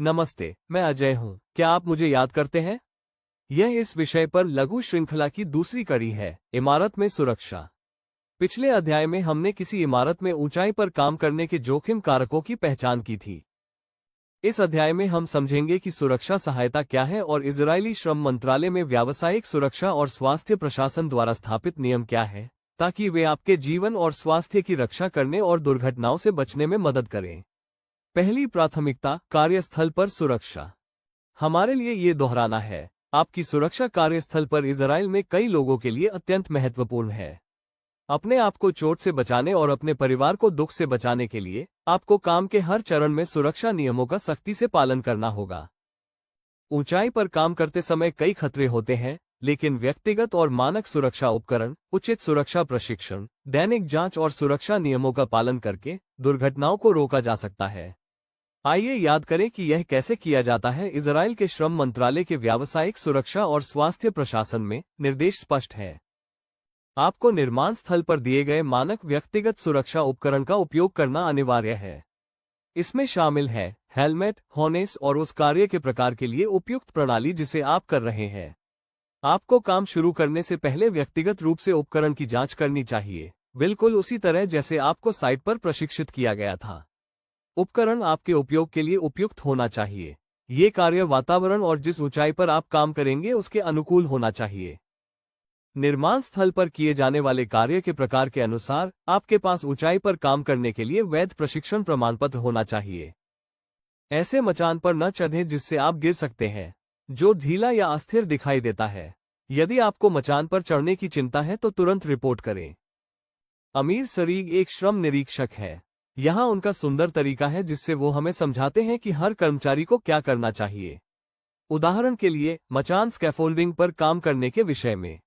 नमस्ते, मैं अजय हूँ। क्या आप मुझे याद करते हैं? यह इस विषय पर लघु श्रृंखला की दूसरी कड़ी है, इमारत में सुरक्षा। पिछले अध्याय में हमने किसी इमारत में ऊंचाई पर काम करने के जोखिम कारकों की पहचान की थी। इस अध्याय में हम समझेंगे कि सुरक्षा सहायता क्या है और इजरायली श्रम मंत्रालय में व्यावसायिक सुरक्षा और स्वास्थ्य प्रशासन द्वारा स्थापित नियम क्या है, ताकि वे आपके जीवन और स्वास्थ्य की रक्षा करने और दुर्घटनाओं से बचने में मदद करें। पहली प्राथमिकता, कार्यस्थल पर सुरक्षा। हमारे लिए ये दोहराना है, आपकी सुरक्षा कार्यस्थल पर इजराइल में कई लोगों के लिए अत्यंत महत्वपूर्ण है। अपने आप को चोट से बचाने और अपने परिवार को दुख से बचाने के लिए आपको काम के हर चरण में सुरक्षा नियमों का सख्ती से पालन करना होगा। ऊंचाई पर काम करते समय कई खतरे होते हैं, लेकिन व्यक्तिगत और मानक सुरक्षा उपकरण, उचित सुरक्षा प्रशिक्षण, दैनिक जांच और सुरक्षा नियमों का पालन करके दुर्घटनाओं को रोका जा सकता है। आइए याद करें कि यह कैसे किया जाता है। इजराइल के श्रम मंत्रालय के व्यावसायिक सुरक्षा और स्वास्थ्य प्रशासन में निर्देश स्पष्ट है। आपको निर्माण स्थल पर दिए गए मानक व्यक्तिगत सुरक्षा उपकरण का उपयोग करना अनिवार्य है। इसमें शामिल है हेलमेट, हार्नेस और उस कार्य के प्रकार के लिए उपयुक्त प्रणाली जिसे आप कर रहे हैं। आपको काम शुरू करने से पहले व्यक्तिगत रूप से उपकरण की जांच करनी चाहिए, बिल्कुल उसी तरह जैसे आपको साइट पर प्रशिक्षित किया गया था। उपकरण आपके उपयोग के लिए उपयुक्त होना चाहिए। ये कार्य वातावरण और जिस ऊंचाई पर आप काम करेंगे उसके अनुकूल होना चाहिए। निर्माण स्थल पर किए जाने वाले कार्य के प्रकार के अनुसार आपके पास ऊंचाई पर काम करने के लिए वैध प्रशिक्षण प्रमाण पत्र होना चाहिए। ऐसे मचान पर न चढ़ें जिससे आप गिर सकते हैं, जो ढीला या अस्थिर दिखाई देता है। यदि आपको मचान पर चढ़ने की चिंता है तो तुरंत रिपोर्ट करें। अमीर सरीग एक श्रम निरीक्षक है। यहाँ उनका सुंदर तरीका है जिससे वो हमें समझाते हैं कि हर कर्मचारी को क्या करना चाहिए। उदाहरण के लिए, मचान स्कैफोल्डिंग पर काम करने के विषय में।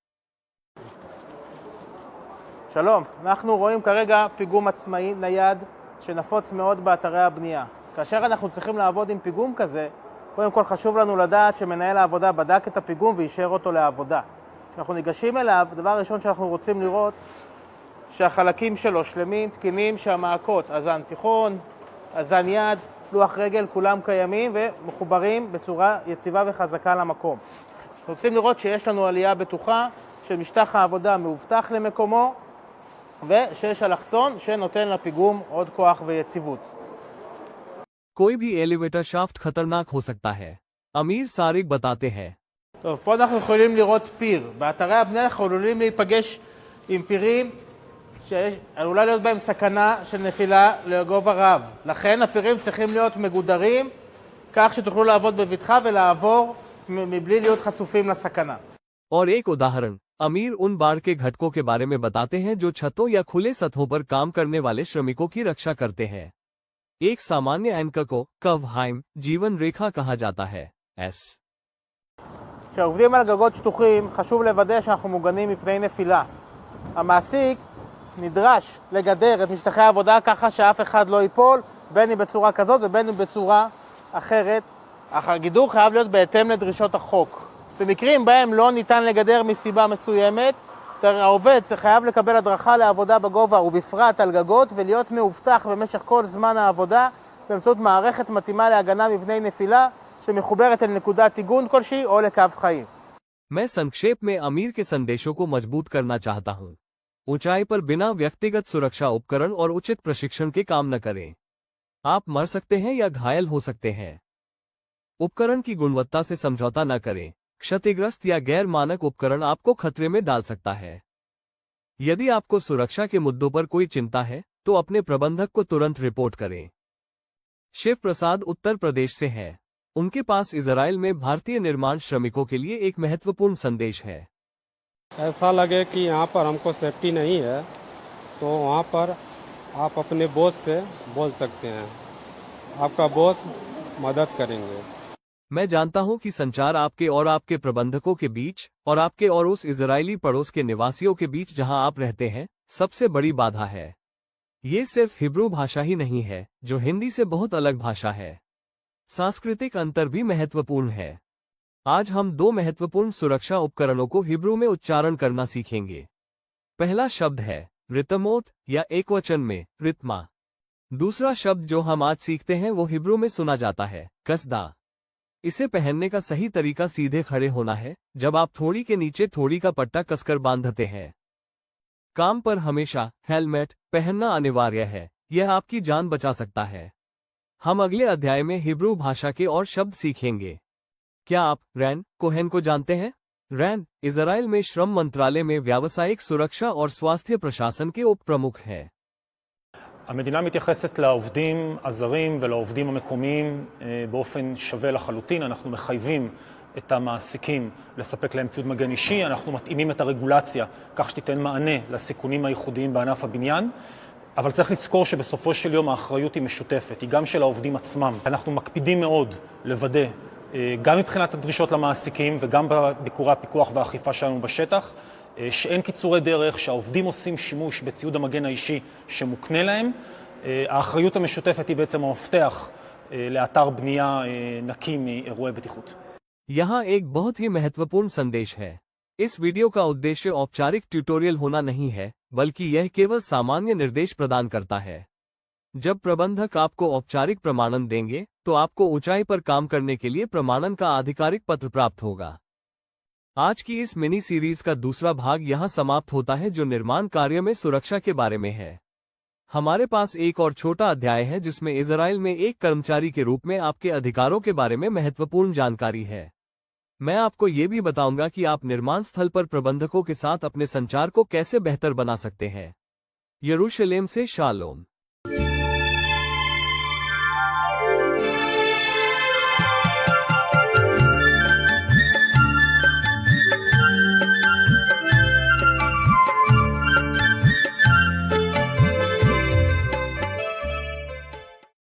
שלום, אנחנו רואים כרגע פיגום עצמאי נייד שנפוץ מאוד באתרי הבנייה. כאשר אנחנו צריכים לעבוד עם פיגום כזה, קודם כל חשוב לנו לדעת שמנהל העבודה בדק את הפיגום ואישר אותו לעבודה. כשאנחנו ניגשים אליו, דבר ראשון שאנחנו רוצים לראות שהחלקים שלו שלמים, תקינים, שהמעקות, אזן תיכון, אזן יד, לוח רגל, כולם קיימים ומחוברים בצורה יציבה וחזקה למקום. אנחנו רוצים לראות שיש לנו עלייה בטוחה, שמשטח העבודה מאובטח למקומו, ושיש אלכסון שנותן לפיגום עוד כוח ויציבות. कोई भी एलिवेटर शाफ्ट खतरनाक हो सकता है, अमीर सारिक बताते हैं। טוב, פה אנחנו יכולים לראות פיר. באתרי הבנייה אנחנו עלולים להיפגש עם פירים שעלולה להיות בהם סכנה של נפילה לגובה רב. לכן הפירים צריכים להיות מגודרים כך שתוכלו לעבוד בבטחה ולעבור מבלי להיות חשופים לסכנה. और एक उदाहरण, अमीर उन बार के घटकों के बारे में बताते हैं जो छतों या खुले सतहों पर काम करने वाले श्रमिकों की रक्षा करते हैं। एक सामान्य एंकर को कवहाइम जीवन रेखा कहा जाता है। כשעובדים על גגות שטוחים, חשוב לוודא שאנחנו מוגנים מפני נפילה. המעסיק נדרש לגדר את משטחי העבודה ככה שאף אחד לא ייפול, בין אם בצורה כזאת ובין אם בצורה אחרת. אך הגידור חייב להיות בהתאם לדרישות החוק. במקרים בהם לא ניתן לגדר מסיבה מסוימת, העובד חייב לקבל הדרכה לעבודה בגובה ובפרט על גגות ולהיות מאובטח במשך כל זמן העבודה באמצעות מערכת מתאימה להגנה מפני נפילה שמחוברת אל נקודת עיגון כלשהי או לקו חיים. मैं संक्षेप में अमीर के संदेशों को मजबूत करना चाहता हूं। ऊंचाई पर बिना व्यक्तिगत सुरक्षा उपकरण और उचित प्रशिक्षण के काम न करें। आप मर सकते हैं या घायल हो सकते हैं। उपकरण की गुणवत्ता से समझौता न करें। क्षतिग्रस्त या गैर मानक उपकरण आपको खतरे में डाल सकता है। यदि आपको सुरक्षा के मुद्दों पर कोई चिंता है तो अपने प्रबंधक को तुरंत रिपोर्ट करें। शिव प्रसाद उत्तर प्रदेश से हैं। उनके पास इजराइल में भारतीय निर्माण श्रमिकों के लिए एक महत्वपूर्ण संदेश है। ऐसा लगे कि यहाँ पर हमको सेफ्टी नहीं है तो वहाँ पर आप अपने बॉस से बोल सकते हैं, आपका बॉस मदद करेंगे। मैं जानता हूं कि संचार आपके और आपके प्रबंधकों के बीच और आपके और उस इजरायली पड़ोस के निवासियों के बीच जहां आप रहते हैं सबसे बड़ी बाधा है। ये सिर्फ हिब्रू भाषा ही नहीं है, जो हिंदी से बहुत अलग भाषा है। सांस्कृतिक अंतर भी महत्वपूर्ण है। आज हम दो महत्वपूर्ण सुरक्षा उपकरणों को हिब्रू में उच्चारण करना सीखेंगे। पहला शब्द है रितमोत या एकवचन में रित्मा। दूसरा शब्द जो हम आज सीखते हैं वो हिब्रू में सुना जाता है कसदा। इसे पहनने का सही तरीका सीधे खड़े होना है, जब आप थोड़ी के नीचे थोड़ी का पट्टा कसकर बांधते हैं। काम पर हमेशा हेलमेट पहनना अनिवार्य है, यह आपकी जान बचा सकता है। हम अगले अध्याय में हिब्रू भाषा के और शब्द सीखेंगे। क्या आप रैन कोहेन को जानते हैं? रैन इजराइल में श्रम मंत्रालय में व्यावसायिक सुरक्षा और स्वास्थ्य प्रशासन के उप प्रमुख हैं। המדינה מתייחסת לעובדים הזרים ולעובדים המקומיים באופן שווה לחלוטין. אנחנו מחייבים את המעסיקים לספק להם ציוד מגן אישי, אנחנו מתאימים את הרגולציה כך שתיתן מענה לסיכונים הייחודיים בענף הבניין, אבל צריך לזכור שבסופו של יום האחריות היא משותפת, היא גם של העובדים עצמם. אנחנו מקפידים מאוד לוודא, גם מבחינת הדרישות למעסיקים וגם בביקורי הפיקוח והאכיפה שלנו בשטח, שאין קיצורי דרך, שהעובדים עושים שימוש בציוד המגן האישי שמוקנה להם. האחריות המשותפת היא בעצם המפתח לאתר בנייה נקי מאירועי בטיחות. यहाँ एक बहुत ही महत्वपूर्ण संदेश है। इस वीडियो का उद्देश्य औपचारिक ट्यूटोरियल होना नहीं है, बल्कि यह केवल सामान्य निर्देश प्रदान करता है। जब प्रबंधक आपको औपचारिक प्रमाणन देंगे, तो आपको ऊंचाई पर काम करने के लिए प्रमाणन का आधिकारिक पत्र प्राप्त होगा। आज की इस मिनी सीरीज का दूसरा भाग यहाँ समाप्त होता है, जो निर्माण कार्य में सुरक्षा के बारे में है। हमारे पास एक और छोटा अध्याय है जिसमें इजराइल में एक कर्मचारी के रूप में आपके अधिकारों के बारे में महत्वपूर्ण जानकारी है। मैं आपको ये भी बताऊंगा कि आप निर्माण स्थल पर प्रबंधकों के साथ अपने संचार को कैसे बेहतर बना सकते हैं। यरूशलेम से शालोम।